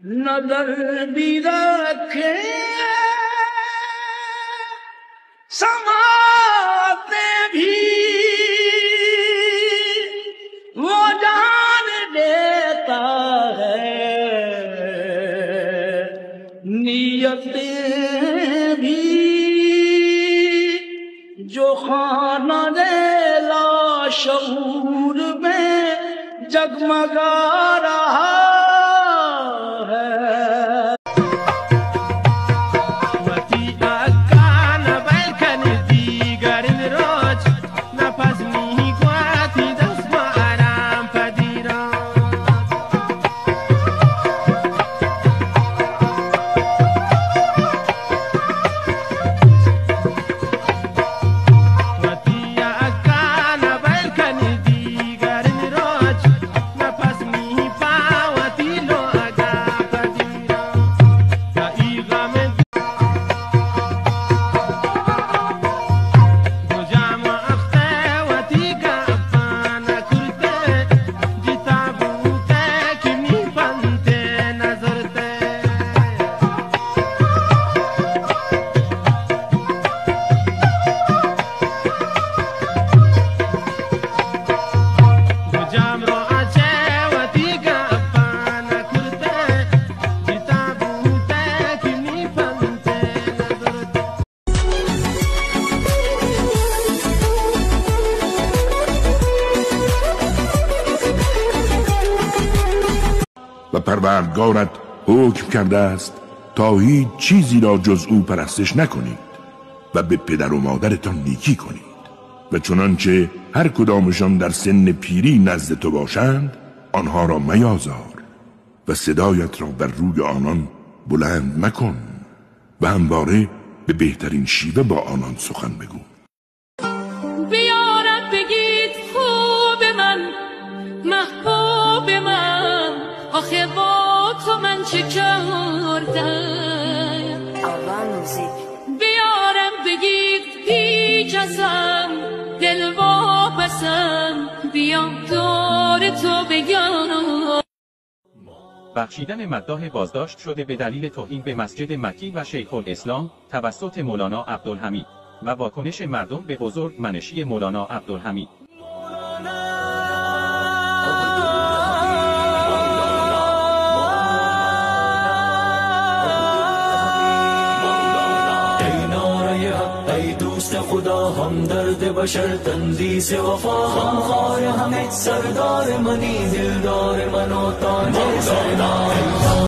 न दर्दी रखे समाते भी वो जान देता है, नियतें भी जो खाना देला शऊर में जगमगा रहा है। و پروردگارت حکم کرده است تا هیچ چیزی را جز او پرستش نکنید و به پدر و مادرتان نیکی کنید و چنانچه هر کدامشان در سن پیری نزد تو باشند آنها را میازار و صدایت را بر روی آنان بلند مکن و همواره به بهترین شیوه با آنان سخن بگو. بیارم بگید خوب من محبوب من، آخه با تو من چه کردم؟ بیارم بگید پیچ ازم دل واپسم، بیام دور تو بگم. بخشیدن مداح بازداشت شده به دلیل توهین به مسجد مکی و شیخ الاسلام توسط مولانا عبدالحمید و واکنش مردم به بزرگ منشی مولانا عبدالحمید. خدا همدرد بشر تندیس وفا، خمخوار همه سردار منی دلدار من و تاج سردار.